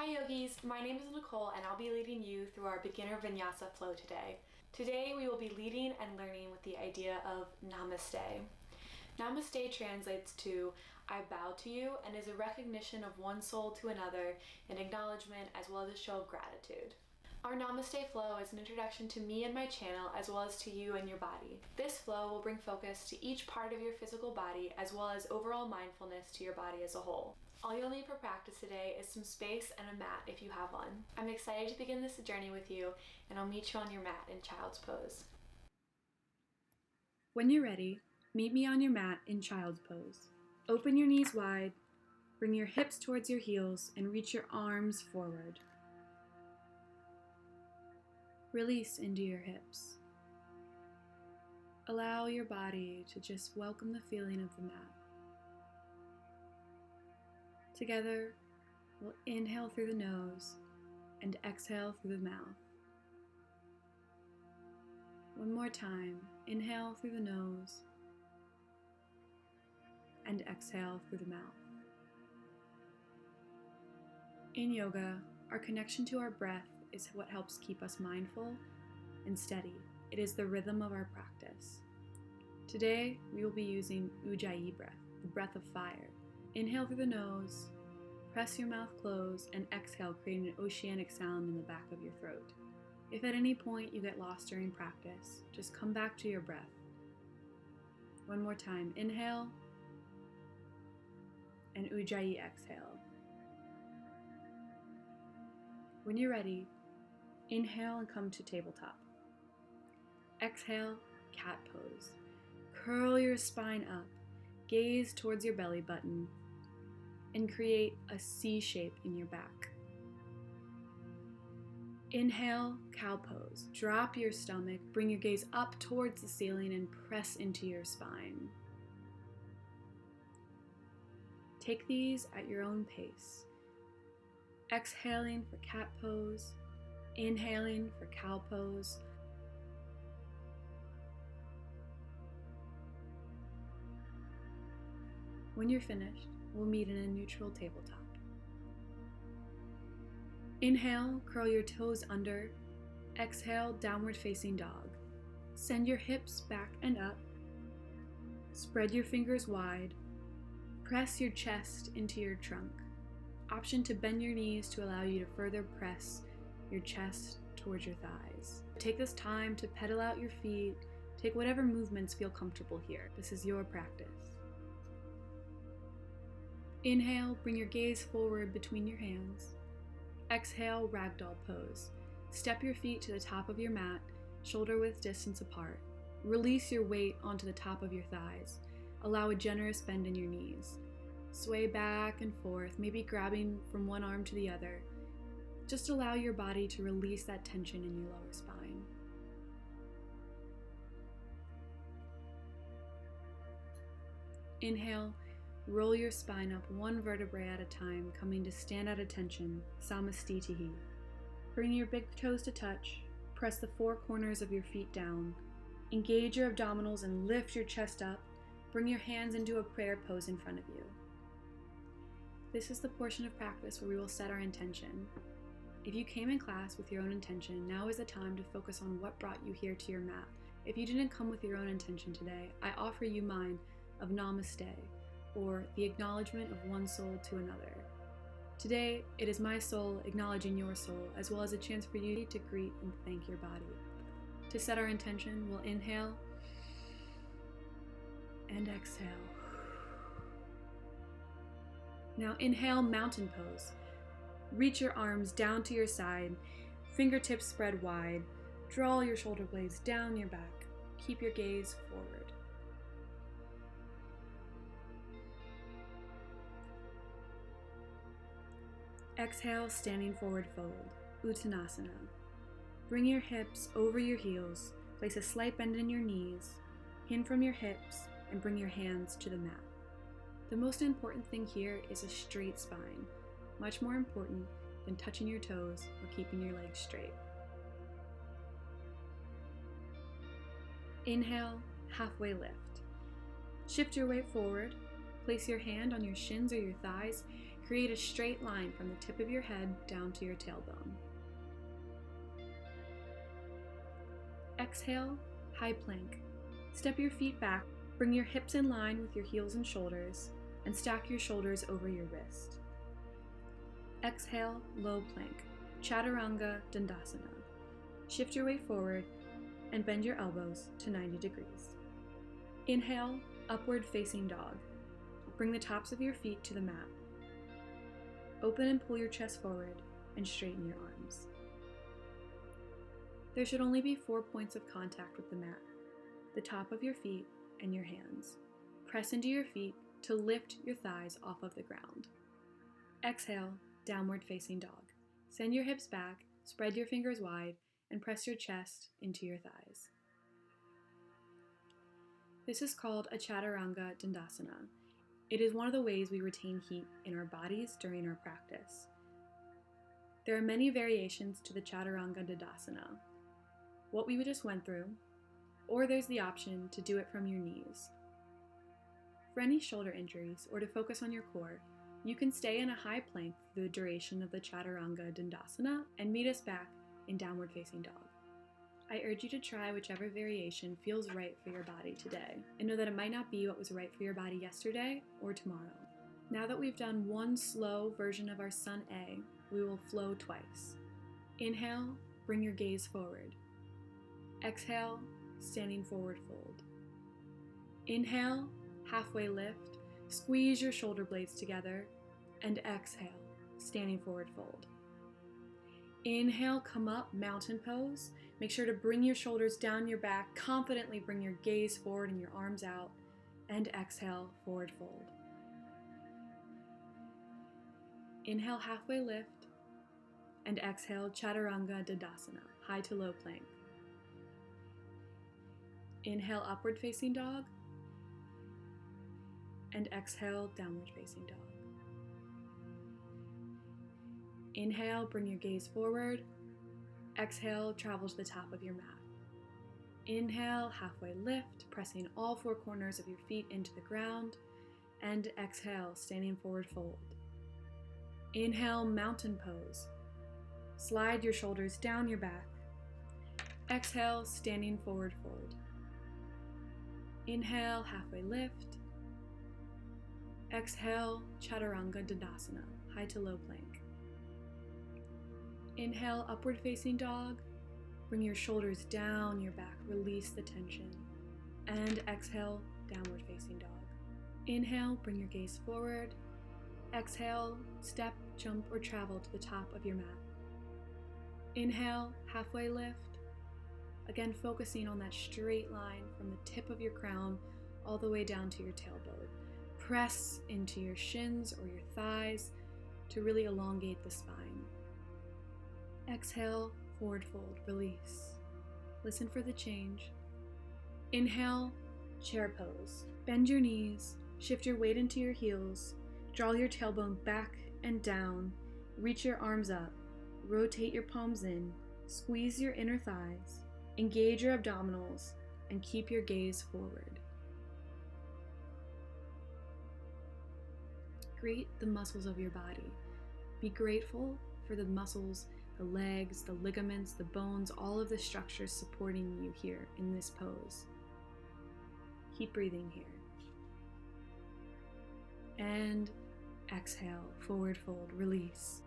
Hi yogis, my name is Nicole and I'll be leading you through our beginner Vinyasa flow today. Today we will be leading and learning with the idea of Namaste. Namaste translates to I bow to you and is a recognition of one soul to another, an acknowledgement as well as a show of gratitude. Our Namaste flow is an introduction to me and my channel as well as to you and your body. This flow will bring focus to each part of your physical body as well as overall mindfulness to your body as a whole. All you'll need for practice today is some space and a mat if you have one. I'm excited to begin this journey with you, and I'll meet you on your mat in Child's Pose. When you're ready, meet me on your mat in Child's Pose. Open your knees wide, bring your hips towards your heels, and reach your arms forward. Release into your hips. Allow your body to just welcome the feeling of the mat. Together, we'll inhale through the nose and exhale through the mouth. One more time, inhale through the nose and exhale through the mouth. In yoga, our connection to our breath is what helps keep us mindful and steady. It is the rhythm of our practice. Today, we will be using Ujjayi breath, the breath of fire. Inhale through the nose, press your mouth closed, and exhale, creating an oceanic sound in the back of your throat. If at any point you get lost during practice, just come back to your breath. One more time, inhale, and Ujjayi exhale. When you're ready, inhale and come to tabletop. Exhale, cat pose. Curl your spine up, gaze towards your belly button, and create a C shape in your back. Inhale, cow pose. Drop your stomach, bring your gaze up towards the ceiling and press into your spine. Take these at your own pace. Exhaling for cat pose, inhaling for cow pose. When you're finished, we'll meet in a neutral tabletop. Inhale, curl your toes under. Exhale, downward facing dog. Send your hips back and up. Spread your fingers wide. Press your chest into your trunk. Option to bend your knees to allow you to further press your chest towards your thighs. Take this time to pedal out your feet. Take whatever movements feel comfortable here. This is your practice. Inhale, bring your gaze forward between your hands. Exhale, ragdoll pose. Step your feet to the top of your mat, shoulder width distance apart. Release your weight onto the top of your thighs. Allow a generous bend in your knees. Sway back and forth, maybe grabbing from one arm to the other. Just allow your body to release that tension in your lower spine. Inhale, roll your spine up one vertebrae at a time, coming to stand at attention, Samastitihi. Bring your big toes to touch, press the four corners of your feet down, engage your abdominals and lift your chest up, bring your hands into a prayer pose in front of you. This is the portion of practice where we will set our intention. If you came in class with your own intention, now is the time to focus on what brought you here to your mat. If you didn't come with your own intention today, I offer you mine of Namaste, or the acknowledgement of one soul to another. Today, it is my soul acknowledging your soul, as well as a chance for you to greet and thank your body. To set our intention, we'll inhale and exhale. Now inhale, mountain pose. Reach your arms down to your side, fingertips spread wide. Draw your shoulder blades down your back. Keep your gaze forward. Exhale, standing forward fold, Uttanasana. Bring your hips over your heels, place a slight bend in your knees, pin from your hips, and bring your hands to the mat. The most important thing here is a straight spine, much more important than touching your toes or keeping your legs straight. Inhale, halfway lift. Shift your weight forward, place your hand on your shins or your thighs, Create a straight line from the tip of your head down to your tailbone. Exhale, high plank. Step your feet back, bring your hips in line with your heels and shoulders, and stack your shoulders over your wrist. Exhale, low plank, Chaturanga Dandasana. Shift your weight forward and bend your elbows to 90 degrees. Inhale, upward facing dog. Bring the tops of your feet to the mat. Open and pull your chest forward and straighten your arms. There should only be 4 points of contact with the mat: the top of your feet and your hands. Press into your feet to lift your thighs off of the ground. Exhale, downward facing dog. Send your hips back, spread your fingers wide, and press your chest into your thighs. This is called a Chaturanga Dandasana. It is one of the ways we retain heat in our bodies during our practice. There are many variations to the Chaturanga Dandasana, what we just went through, or there's the option to do it from your knees. For any shoulder injuries or to focus on your core, you can stay in a high plank for the duration of the Chaturanga Dandasana and meet us back in downward facing dog. I urge you to try whichever variation feels right for your body today, and know that it might not be what was right for your body yesterday or tomorrow. Now that we've done one slow version of our Sun A, we will flow twice. Inhale, bring your gaze forward. Exhale, standing forward fold. Inhale, halfway lift, squeeze your shoulder blades together, and exhale, standing forward fold. Inhale, come up, mountain pose. Make sure to bring your shoulders down your back, confidently bring your gaze forward and your arms out, and exhale, forward fold. Inhale, halfway lift, and exhale, Chaturanga Dandasana, high to low plank. Inhale, upward facing dog, and exhale, downward facing dog. Inhale, bring your gaze forward. Exhale, travel to the top of your mat. Inhale, halfway lift, pressing all 4 corners of your feet into the ground. And exhale, standing forward fold. Inhale, mountain pose. Slide your shoulders down your back. Exhale, standing forward fold. Inhale, halfway lift. Exhale, Chaturanga Dandasana, high to low plank. Inhale, upward facing dog. Bring your shoulders down your back, release the tension. And exhale, downward facing dog. Inhale, bring your gaze forward. Exhale, step, jump, or travel to the top of your mat. Inhale, halfway lift. Again, focusing on that straight line from the tip of your crown all the way down to your tailbone. Press into your shins or your thighs to really elongate the spine. Exhale, forward fold, release. Listen for the change. Inhale, chair pose. Bend your knees, shift your weight into your heels, draw your tailbone back and down, reach your arms up, rotate your palms in, squeeze your inner thighs, engage your abdominals, and keep your gaze forward. Greet the muscles of your body. Be grateful for the muscles, the legs, the ligaments, the bones, all of the structures supporting you here in this pose. Keep breathing here. And exhale, forward fold, release.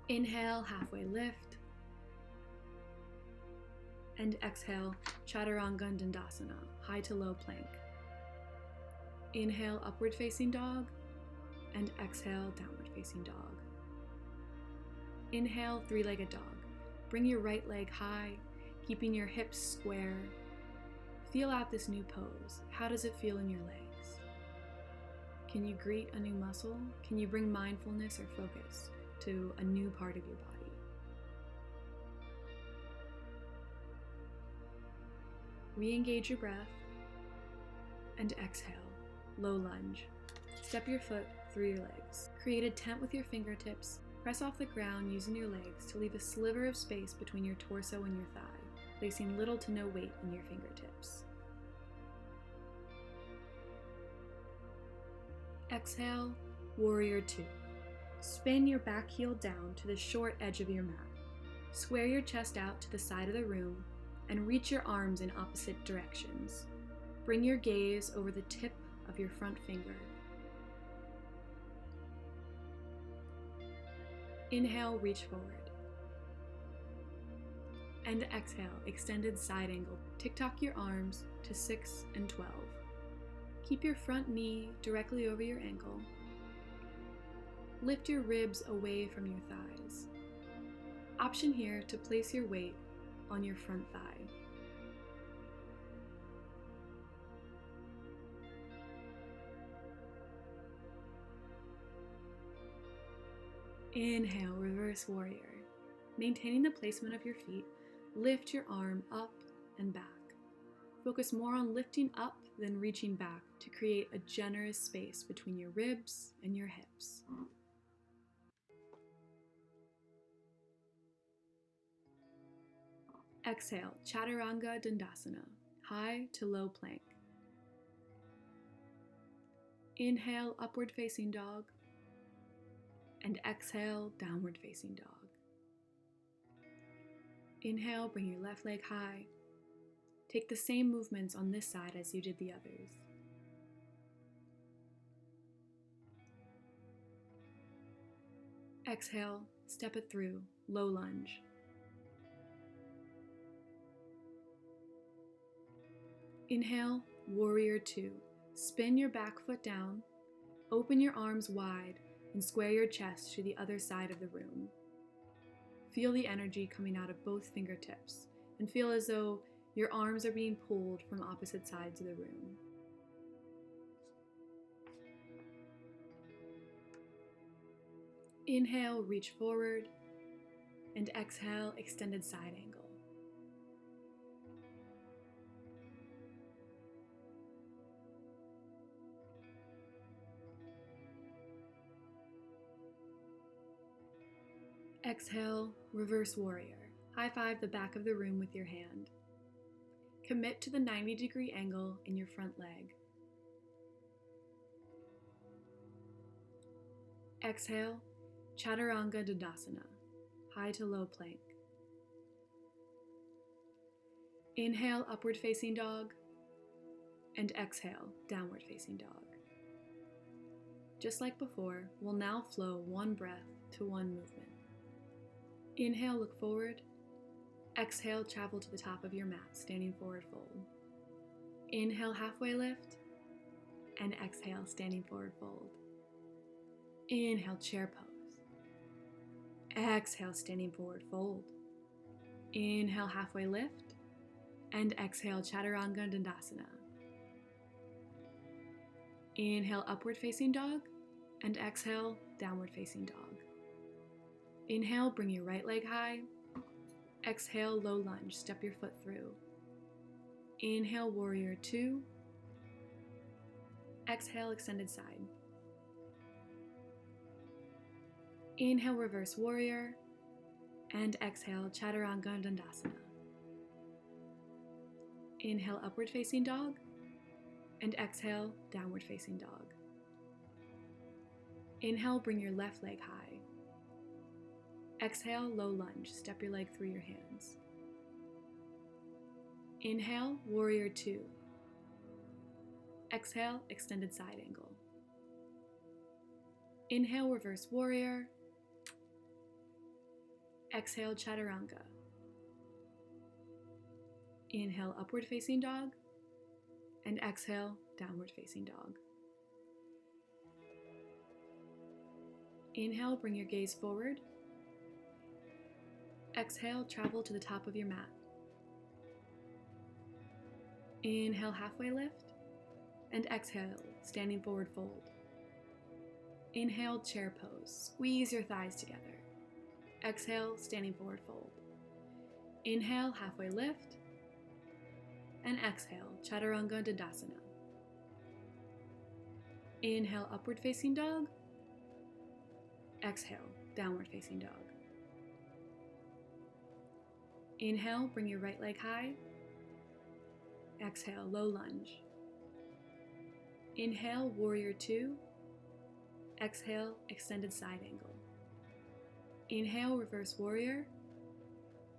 Inhale, halfway lift. And exhale, Chaturanga Dandasana, high to low plank. Inhale, upward facing dog. And exhale, downward facing dog. Inhale, three-legged dog. Bring your right leg high, keeping your hips square. Feel out this new pose. How does it feel in your legs? Can you greet a new muscle? Can you bring mindfulness or focus to a new part of your body? Re-engage your breath and exhale, low lunge. Step your foot through your legs. Create a tent with your fingertips. Press off the ground using your legs to leave a sliver of space between your torso and your thigh, placing little to no weight in your fingertips. Exhale, Warrior 2. Spin your back heel down to the short edge of your mat. Square your chest out to the side of the room and reach your arms in opposite directions. Bring your gaze over the tip of your front finger. Inhale, reach forward. And exhale, extended side angle. Tick-tock your arms to 6 and 12. Keep your front knee directly over your ankle. Lift your ribs away from your thighs. Option here to place your weight on your front thigh. Inhale, reverse warrior. Maintaining the placement of your feet, lift your arm up and back. Focus more on lifting up than reaching back to create a generous space between your ribs and your hips. Exhale, Chaturanga Dandasana, high to low plank. Inhale, upward facing dog. And exhale, downward facing dog. Inhale, bring your left leg high. Take the same movements on this side as you did the others. Exhale, step it through, low lunge. Inhale, Warrior 2. Spin your back foot down, open your arms wide, and square your chest to the other side of the room. Feel the energy coming out of both fingertips, and feel as though your arms are being pulled from opposite sides of the room. Inhale, reach forward, and exhale, extended side angle. Exhale, reverse warrior. High five the back of the room with your hand. Commit to the 90-degree angle in your front leg. Exhale, Chaturanga Dandasana, high to low plank. Inhale, upward facing dog, and exhale, downward facing dog. Just like before, we'll now flow one breath to one movement. Inhale, look forward. Exhale, travel to the top of your mat, standing forward fold. Inhale, halfway lift. And exhale, standing forward fold. Inhale, chair pose. Exhale, standing forward fold. Inhale, halfway lift. And exhale, Chaturanga Dandasana. Inhale, upward facing dog. And exhale, downward facing dog. Inhale, bring your right leg high. Exhale, low lunge, step your foot through. Inhale, Warrior 2. Exhale, extended side. Inhale, reverse warrior. And exhale, Chaturanga Dandasana. Inhale, upward facing dog. And exhale, downward facing dog. Inhale, bring your left leg high. Exhale, low lunge, step your leg through your hands. Inhale, Warrior 2. Exhale, extended side angle. Inhale, reverse warrior. Exhale, Chaturanga. Inhale, upward facing dog. And exhale, downward facing dog. Inhale, bring your gaze forward. Exhale, travel to the top of your mat. Inhale, halfway lift. And exhale, standing forward fold. Inhale, chair pose. Squeeze your thighs together. Exhale, standing forward fold. Inhale, halfway lift. And exhale, Chaturanga Dandasana. Inhale, upward facing dog. Exhale, downward facing dog. Inhale, bring your right leg high. Exhale, low lunge. Inhale, Warrior 2. Exhale, extended side angle. Inhale, reverse warrior.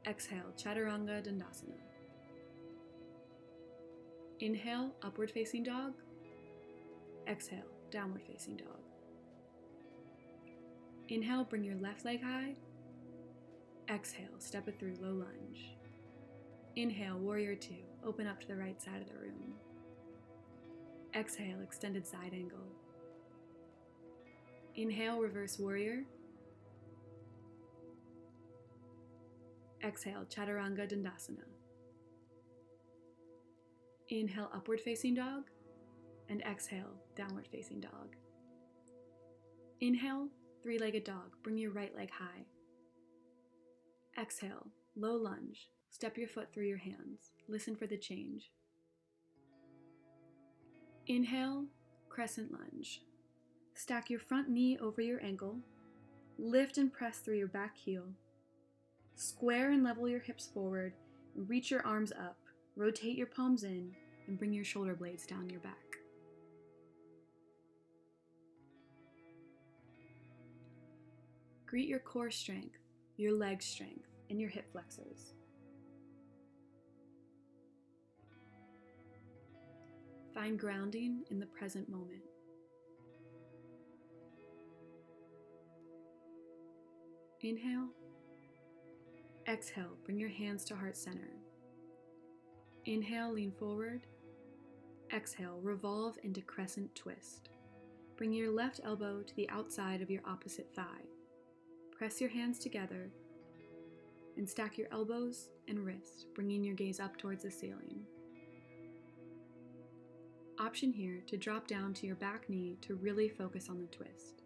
Exhale, chaturanga dandasana. Inhale, upward facing dog. Exhale, downward facing dog. Inhale, bring your left leg high. Exhale, step it through, low lunge. Inhale, warrior two, open up to the right side of the room. Exhale, extended side angle. Inhale, reverse warrior. Exhale, chaturanga dandasana. Inhale, upward facing dog, and exhale, downward facing dog. Inhale, three-legged dog, bring your right leg high. Exhale, low lunge, step your foot through your hands, listen for the change. Inhale, crescent lunge. Stack your front knee over your ankle, lift and press through your back heel. Square and level your hips forward, and reach your arms up, rotate your palms in, and bring your shoulder blades down your back. Greet your core strength, your leg strength, and your hip flexors. Find grounding in the present moment. Inhale. Exhale, bring your hands to heart center. Inhale, lean forward. Exhale, revolve into crescent twist. Bring your left elbow to the outside of your opposite thigh. Press your hands together and stack your elbows and wrist, bringing your gaze up towards the ceiling. Option here to drop down to your back knee to really focus on the twist.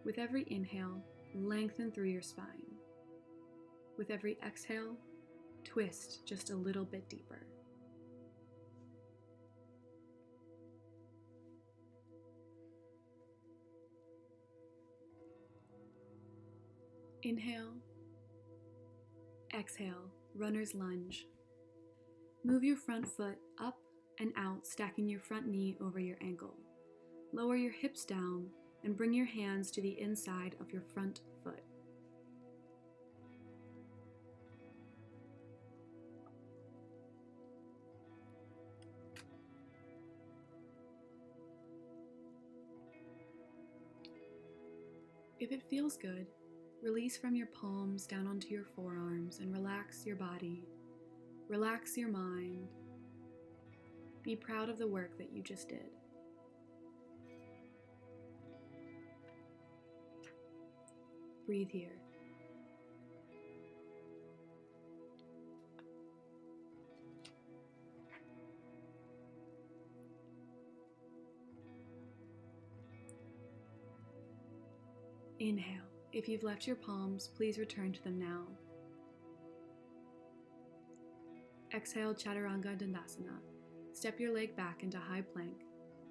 With every inhale, lengthen through your spine. With every exhale, twist just a little bit deeper. Inhale. Exhale, runner's lunge. Move your front foot up and out, stacking your front knee over your ankle. Lower your hips down and bring your hands to the inside of your front foot. If it feels good, release from your palms down onto your forearms and relax your body. Relax your mind. Be proud of the work that you just did. Breathe here. Inhale. If you've left your palms, please return to them now. Exhale, chaturanga dandasana. Step your leg back into high plank,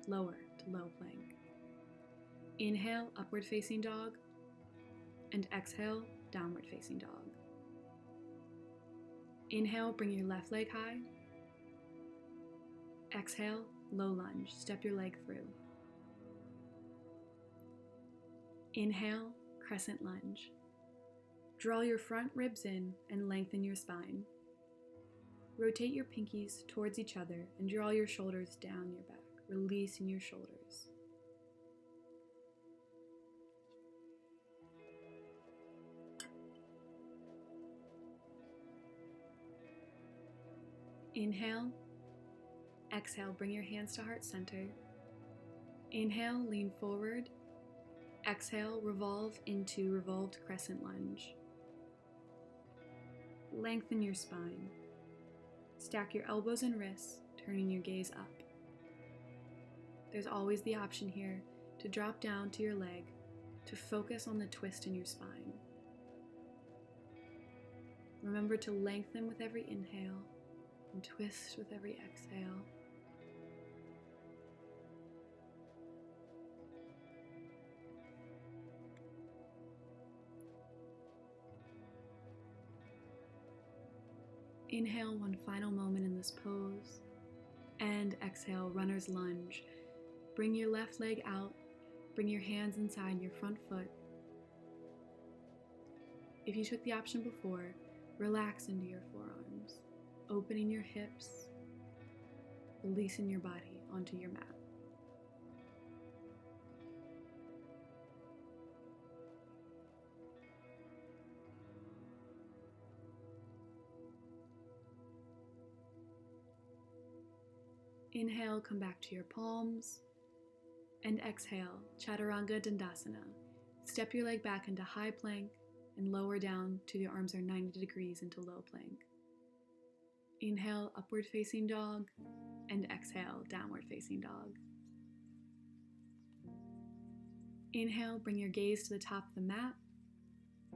lower to low plank. Inhale, upward facing dog, and exhale, downward facing dog. Inhale, bring your left leg high. Exhale, low lunge, step your leg through. Inhale, crescent lunge. Draw your front ribs in and lengthen your spine. Rotate your pinkies towards each other and draw your shoulders down your back, releasing your shoulders. Inhale. Exhale, bring your hands to heart center. Inhale, lean forward. Exhale, revolve into revolved crescent lunge. Lengthen your spine. Stack your elbows and wrists, turning your gaze up. There's always the option here to drop down to your leg, to focus on the twist in your spine. Remember to lengthen with every inhale and twist with every exhale. Inhale one final moment in this pose, and exhale, runner's lunge. Bring your left leg out. Bring your hands inside your front foot. If you took the option before, relax into your forearms, opening your hips, releasing your body onto your mat. Inhale, come back to your palms, and exhale, Chaturanga Dandasana. Step your leg back into high plank and lower down till your arms are 90 degrees into low plank. Inhale, upward facing dog, and exhale, downward facing dog. Inhale, bring your gaze to the top of the mat.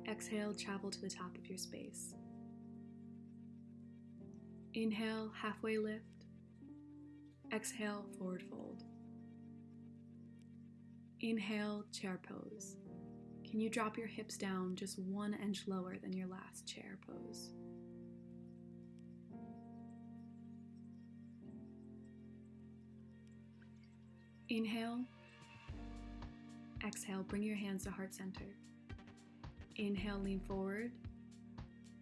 Exhale, travel to the top of your space. Inhale, halfway lift. Exhale, forward fold. Inhale, chair pose. Can you drop your hips down just 1 inch lower than your last chair pose? Inhale. Exhale, bring your hands to heart center. Inhale, lean forward.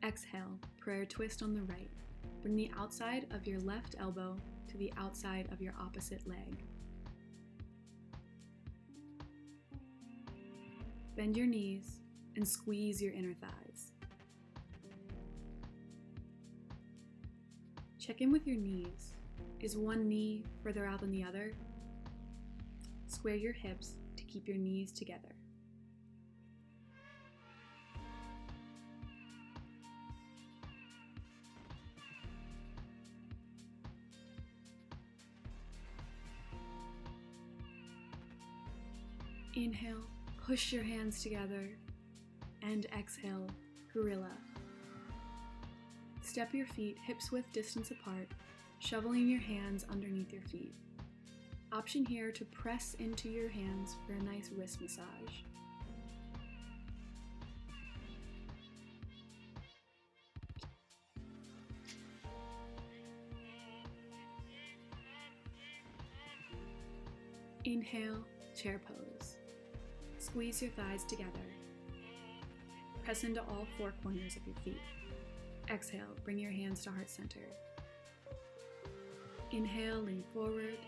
Exhale, prayer twist on the right. Bring the outside of your left elbow to the outside of your opposite leg. Bend your knees and squeeze your inner thighs. Check in with your knees. Is one knee further out than the other? Square your hips to keep your knees together. Inhale, push your hands together, and exhale, Gorilla. Step your feet hips-width distance apart, shoveling your hands underneath your feet. Option here to press into your hands for a nice wrist massage. Inhale, chair pose. Squeeze your thighs together. Press into all 4 corners of your feet. Exhale, bring your hands to heart center. Inhale, lean forward.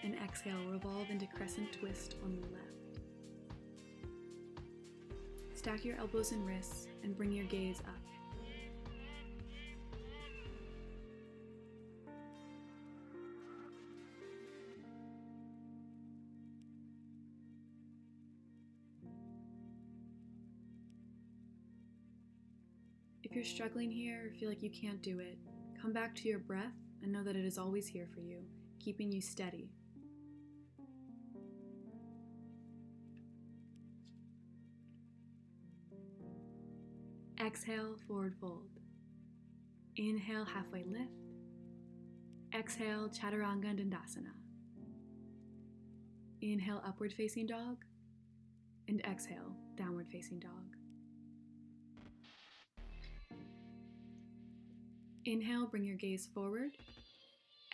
And exhale, revolve into crescent twist on the left. Stack your elbows and wrists and bring your gaze up. If you're struggling here or feel like you can't do it, come back to your breath and know that it is always here for you, keeping you steady. Exhale, forward fold. Inhale, halfway lift. Exhale, Chaturanga Dandasana. Inhale, upward facing dog. And exhale, downward facing dog. Inhale, bring your gaze forward.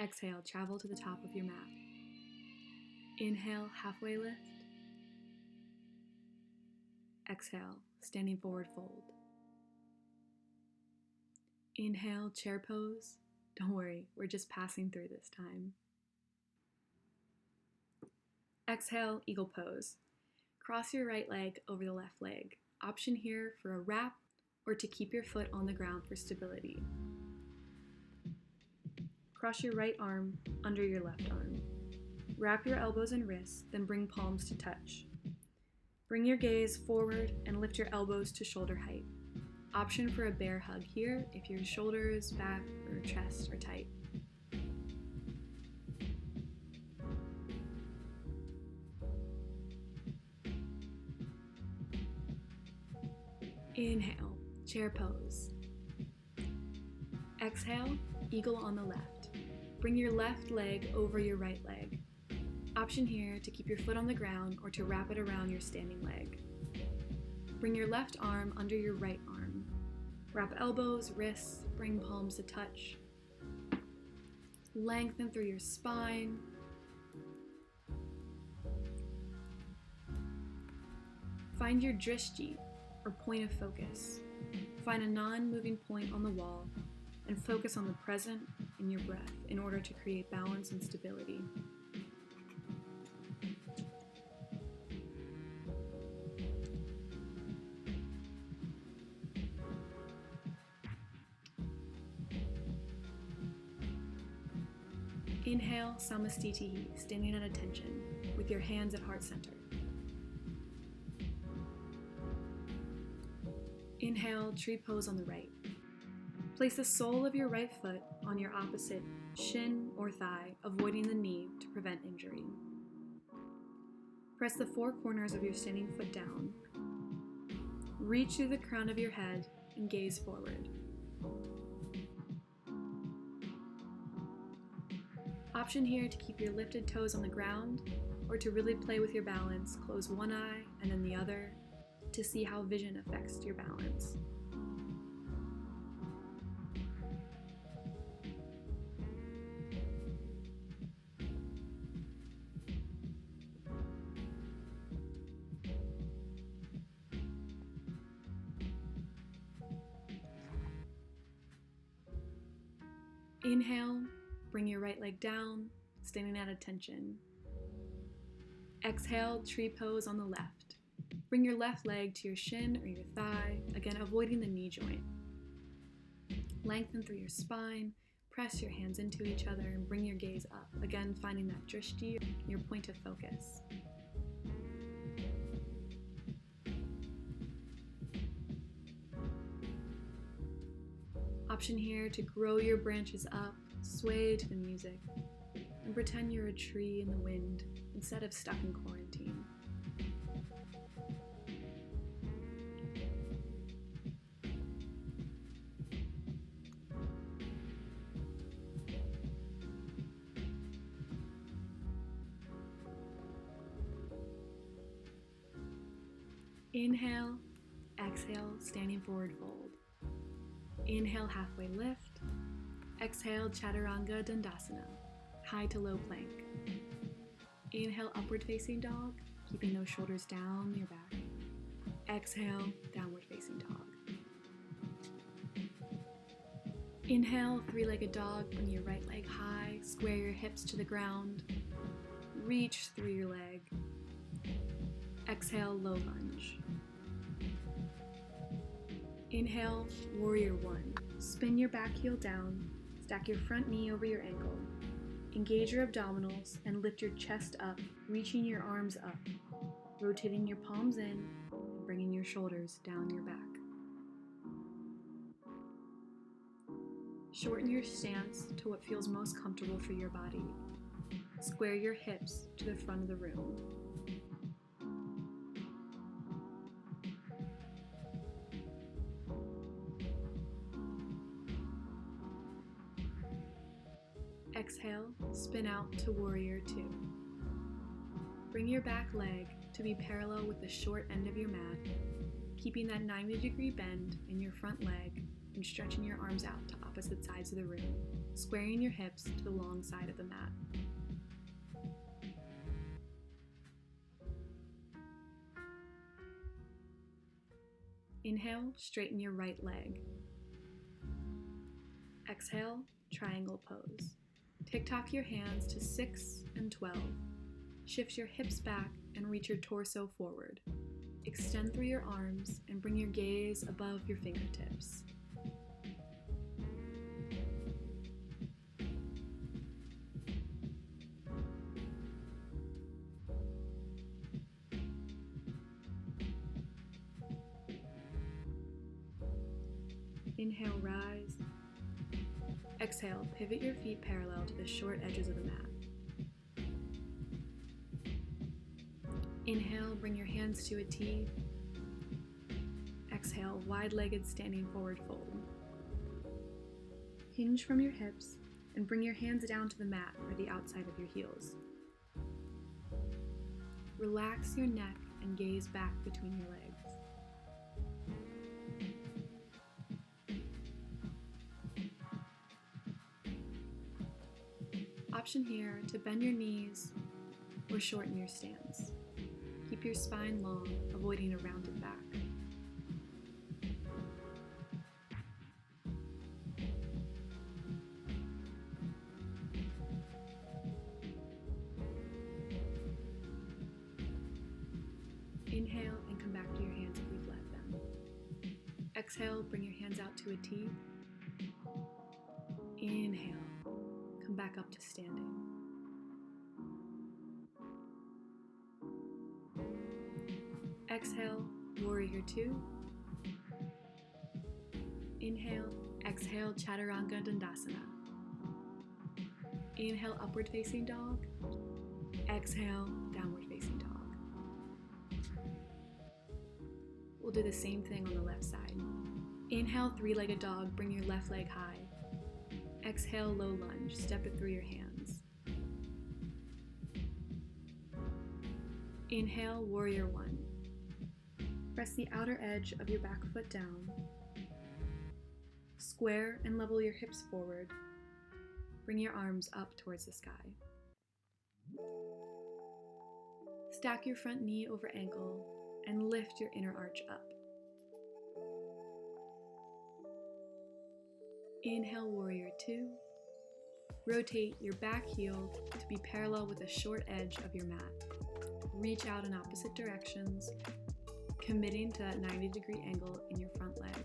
Exhale, travel to the top of your mat. Inhale, halfway lift. Exhale, standing forward fold. Inhale, chair pose. Don't worry, we're just passing through this time. Exhale, eagle pose. Cross your right leg over the left leg. Option here for a wrap or to keep your foot on the ground for stability. Cross your right arm under your left arm. Wrap your elbows and wrists, then bring palms to touch. Bring your gaze forward and lift your elbows to shoulder height. Option for a bear hug here if your shoulders, back, or chest are tight. Inhale, chair pose. Exhale, eagle on the left. Bring your left leg over your right leg. Option here to keep your foot on the ground or to wrap it around your standing leg. Bring your left arm under your right arm. Wrap elbows, wrists, bring palms to touch. Lengthen through your spine. Find your drishti, or point of focus. Find a non-moving point on the wall and focus on the present and your breath in order to create balance and stability. Inhale, Samastitihi, standing at attention, with your hands at heart center. Inhale, tree pose on the right. Place the sole of your right foot on your opposite shin or thigh, avoiding the knee to prevent injury. Press the four corners of your standing foot down. Reach through the crown of your head and gaze forward. Option here to keep your lifted toes on the ground, or to really play with your balance, close one eye and then the other to see how vision affects your balance. Inhale, bring your right leg down, standing at attention. Exhale, tree pose on the left. Bring your left leg to your shin or your thigh, again avoiding the knee joint. Lengthen through your spine, press your hands into each other and bring your gaze up, again finding that drishti, your point of focus. Option here to grow your branches up, sway to the music, and pretend you're a tree in the wind instead of stuck in quarantine. Inhale, exhale, standing forward fold. Inhale, halfway lift. Exhale, Chaturanga Dandasana, high to low plank. Inhale, upward facing dog, keeping those shoulders down your back. Exhale, downward facing dog. Inhale, three-legged dog, bring your right leg high, square your hips to the ground. Reach through your leg. Exhale, low lunge. Inhale, warrior one. Spin your back heel down, stack your front knee over your ankle. Engage your abdominals and lift your chest up, reaching your arms up, rotating your palms in, and bringing your shoulders down your back. Shorten your stance to what feels most comfortable for your body. Square your hips to the front of the room. Exhale, spin out to warrior two. Bring your back leg to be parallel with the short end of your mat, keeping that 90-degree bend in your front leg and stretching your arms out to opposite sides of the room, squaring your hips to the long side of the mat. Inhale, straighten your right leg. Exhale, triangle pose. Tick-tock your hands to 6 and 12. Shift your hips back and reach your torso forward. Extend through your arms and bring your gaze above your fingertips. Inhale, rise. Exhale, pivot your feet parallel to the short edges of the mat. Inhale, bring your hands to a T. Exhale, wide-legged standing forward fold. Hinge from your hips and bring your hands down to the mat or the outside of your heels. Relax your neck and gaze back between your legs. Option here to bend your knees or shorten your stance. Keep your spine long, avoiding a rounded back. Inhale and come back to your hands if you've let them. Exhale, bring your hands out to a T. Inhale, come back up to standing. Exhale, warrior two. Inhale, exhale, chaturanga dandasana. Inhale, upward facing dog. Exhale, downward facing dog. We'll do the same thing on the left side. Inhale, three-legged dog, bring your left leg high. Exhale, low lunge, step it through your hands. Inhale, warrior one. Press the outer edge of your back foot down. Square and level your hips forward. Bring your arms up towards the sky. Stack your front knee over ankle and lift your inner arch up. Inhale, warrior two. Rotate your back heel to be parallel with the short edge of your mat. Reach out in opposite directions, committing to that 90-degree angle in your front leg.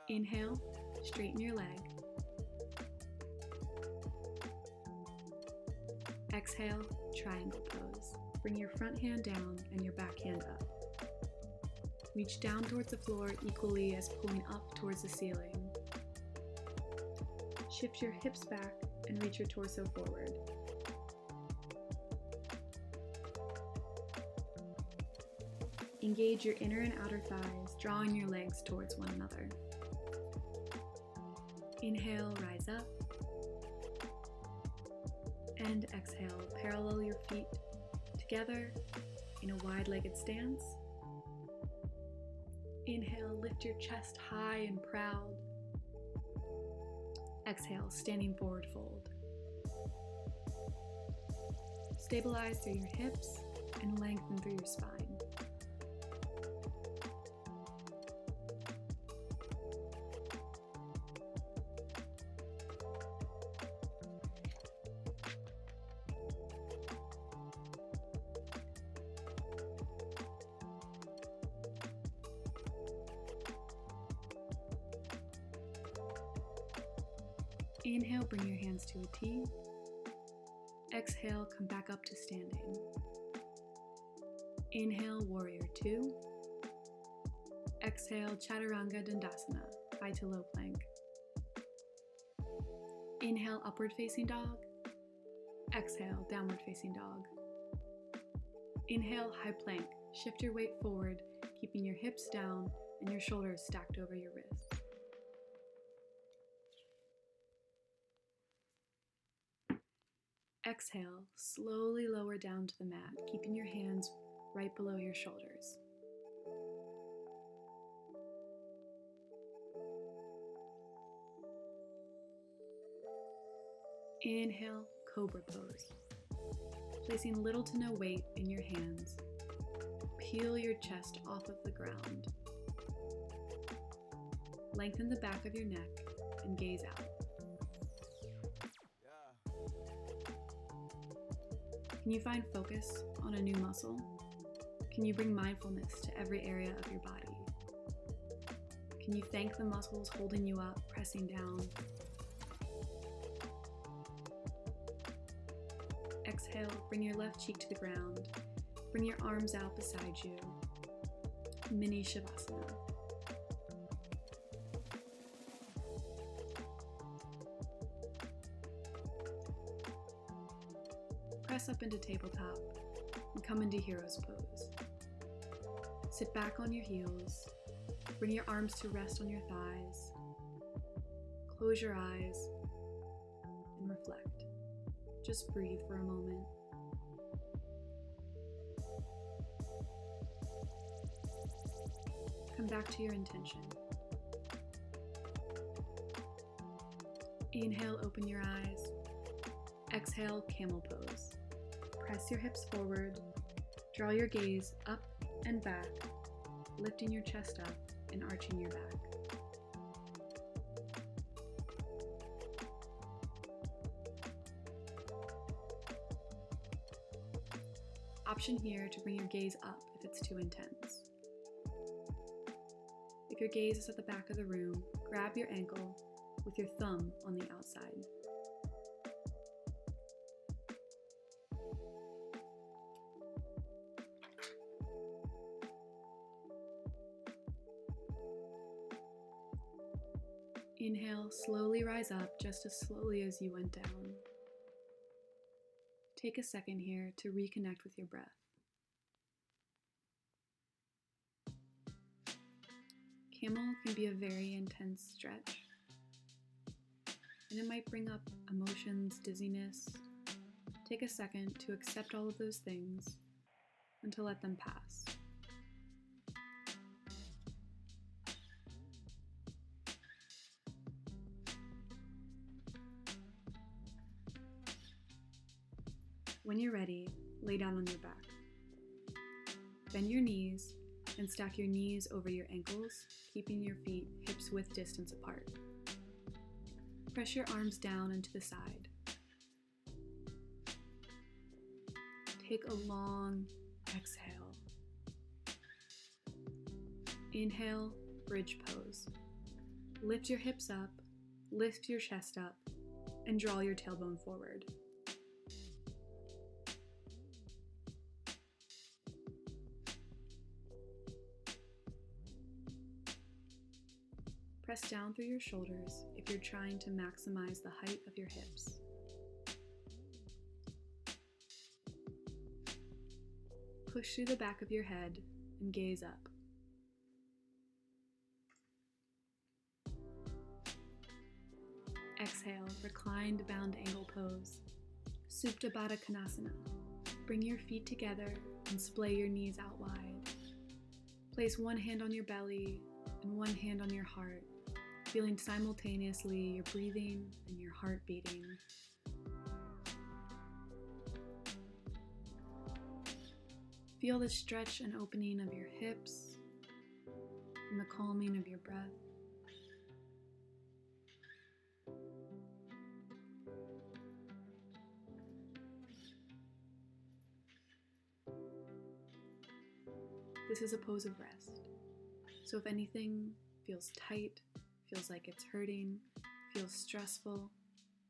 Inhale, straighten your leg. Exhale, triangle pose. Bring your front hand down and your back hand up. Reach down towards the floor equally as pulling up towards the ceiling. Shift your hips back and reach your torso forward. Engage your inner and outer thighs, drawing your legs towards one another. Inhale, rise up. And exhale, parallel your feet together in a wide-legged stance. Inhale, lift your chest high and proud. Exhale, standing forward fold. Stabilize through your hips and lengthen through your spine. Inhale, bring your hands to a T. Exhale, come back up to standing. Inhale, warrior two. Exhale, chaturanga dandasana, high to low plank. Inhale, upward facing dog. Exhale, downward facing dog. Inhale, high plank. Shift your weight forward, keeping your hips down and your shoulders stacked over your wrists. Exhale, slowly lower down to the mat, keeping your hands right below your shoulders. Inhale, cobra pose. Placing little to no weight in your hands, peel your chest off of the ground. Lengthen the back of your neck and gaze out. Can you find focus on a new muscle? Can you bring mindfulness to every area of your body? Can you thank the muscles holding you up, pressing down? Exhale, bring your left cheek to the ground. Bring your arms out beside you. Mini Shavasana. Press up into tabletop and come into hero's pose. Sit back on your heels. Bring your arms to rest on your thighs. Close your eyes and reflect. Just breathe for a moment. Come back to your intention. Inhale, open your eyes. Exhale, camel pose. Press your hips forward. Draw your gaze up and back, lifting your chest up and arching your back. Option here to bring your gaze up if it's too intense. If your gaze is at the back of the room, grab your ankle with your thumb on the outside. Inhale, slowly rise up just as slowly as you went down. Take a second here to reconnect with your breath. Camel can be a very intense stretch, and it might bring up emotions, dizziness. Take a second to accept all of those things and to let them pass. When you're ready, lay down on your back. Bend your knees and stack your knees over your ankles, keeping your feet hips width distance apart. Press your arms down and to the side. Take a long exhale. Inhale, bridge pose. Lift your hips up, lift your chest up, and draw your tailbone forward. Press down through your shoulders if you're trying to maximize the height of your hips. Push through the back of your head and gaze up. Exhale, reclined bound angle pose, Supta Baddha Konasana. Bring your feet together and splay your knees out wide. Place one hand on your belly and one hand on your heart, feeling simultaneously your breathing and your heart beating. Feel the stretch and opening of your hips and the calming of your breath. This is a pose of rest. So if anything feels tight, feels like it's hurting, feels stressful,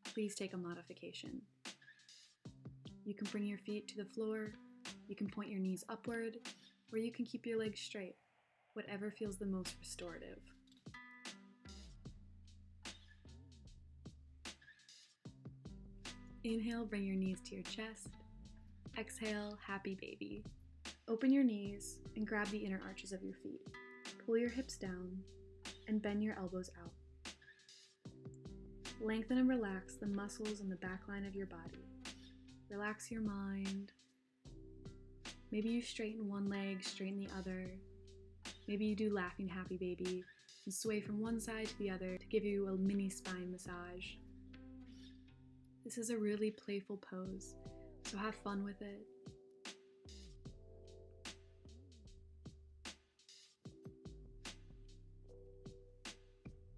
please take a modification. You can bring your feet to the floor, you can point your knees upward, or you can keep your legs straight, whatever feels the most restorative. Inhale, bring your knees to your chest. Exhale, happy baby. Open your knees and grab the inner arches of your feet. Pull your hips down and bend your elbows out. Lengthen and relax the muscles in the back line of your body. Relax your mind. Maybe you straighten one leg, straighten the other. Maybe you do laughing happy baby and sway from one side to the other to give you a mini spine massage. This is a really playful pose, so have fun with it.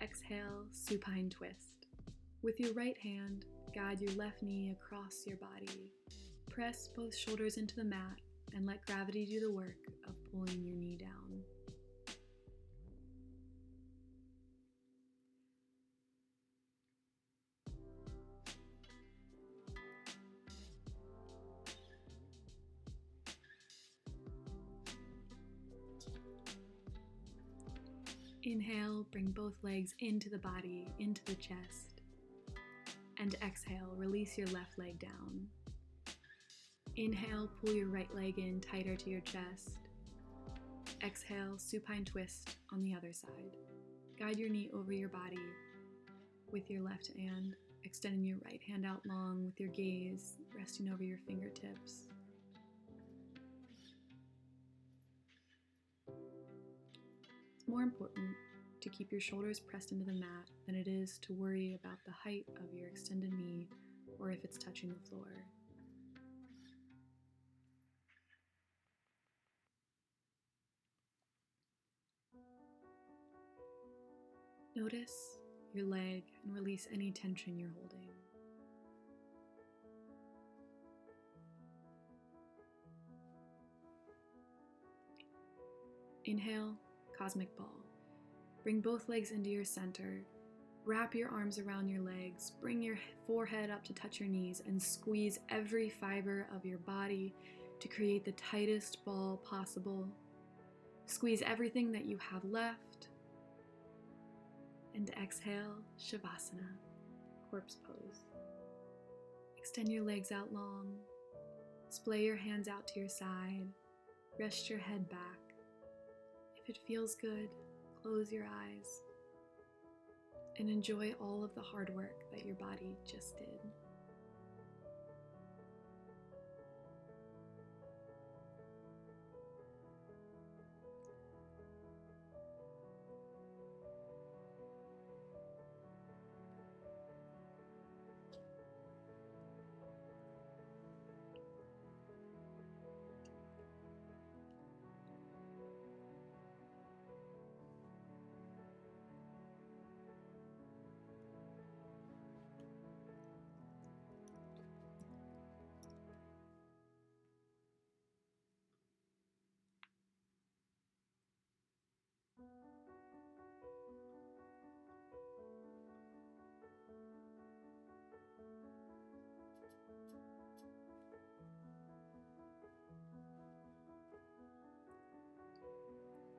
Exhale, supine twist. With your right hand, guide your left knee across your body. Press both shoulders into the mat and let gravity do the work of pulling your knee down. Inhale, bring both legs into the body, into the chest. And exhale, release your left leg down. Inhale, pull your right leg in tighter to your chest. Exhale, supine twist on the other side. Guide your knee over your body with your left hand, extending your right hand out long with your gaze resting over your fingertips. It's more important to keep your shoulders pressed into the mat than it is to worry about the height of your extended knee or if it's touching the floor. Notice your leg and release any tension you're holding. Inhale, cosmic ball. Bring both legs into your center. Wrap your arms around your legs. Bring your forehead up to touch your knees and squeeze every fiber of your body to create the tightest ball possible. Squeeze everything that you have left. And exhale, Shavasana, corpse pose. Extend your legs out long. Splay your hands out to your side. Rest your head back. If it feels good, close your eyes and enjoy all of the hard work that your body just did.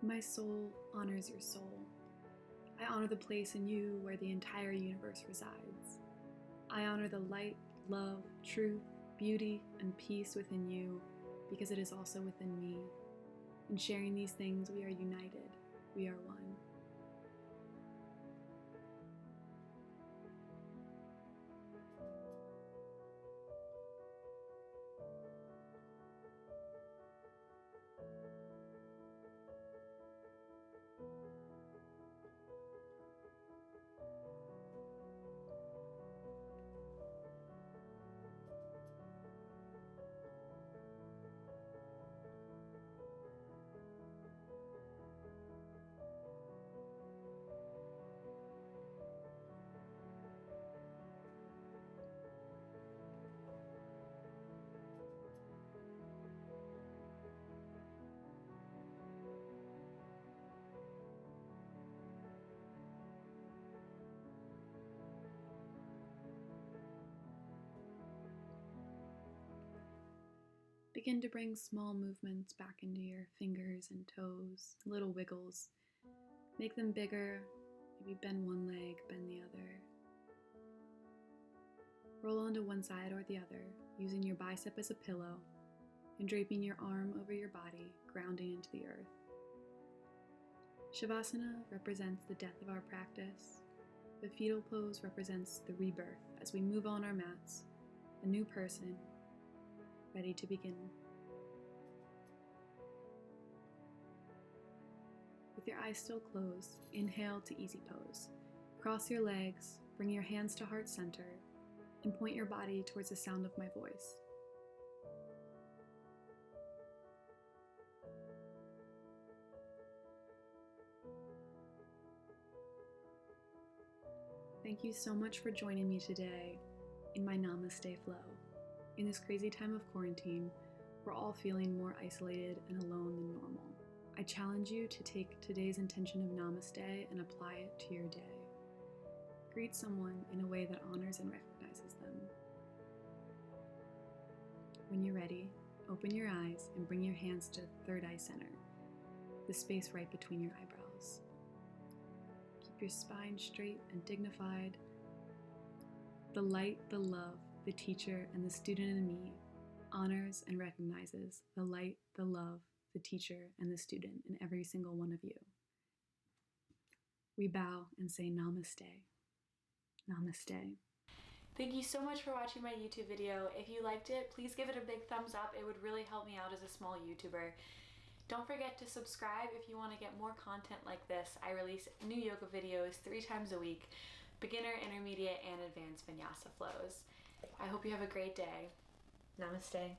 My soul honors your soul. I honor the place in you where the entire universe resides. I honor the light, love, truth, beauty, and peace within you because it is also within me. In sharing these things, we are united. We are one. Begin to bring small movements back into your fingers and toes, little wiggles. Make them bigger, maybe bend one leg, bend the other. Roll onto one side or the other, using your bicep as a pillow and draping your arm over your body, grounding into the earth. Shavasana represents the death of our practice. The fetal pose represents the rebirth as we move on our mats, a new person, ready to begin. With your eyes still closed, inhale to easy pose. Cross your legs, bring your hands to heart center, and point your body towards the sound of my voice. Thank you so much for joining me today in my Namaste flow. In this crazy time of quarantine, we're all feeling more isolated and alone than normal. I challenge you to take today's intention of Namaste and apply it to your day. Greet someone in a way that honors and recognizes them. When you're ready, open your eyes and bring your hands to third eye center, the space right between your eyebrows. Keep your spine straight and dignified. The light, the love, the teacher, and the student in me honors and recognizes the light, the love, the teacher, and the student in every single one of you. We bow and say Namaste. Namaste. Thank you so much for watching my YouTube video. If you liked it, please give it a big thumbs up. It would really help me out as a small YouTuber. Don't forget to subscribe if you want to get more content like this. I release new yoga videos 3 times a week, beginner, intermediate, and advanced vinyasa flows. I hope you have a great day. Namaste.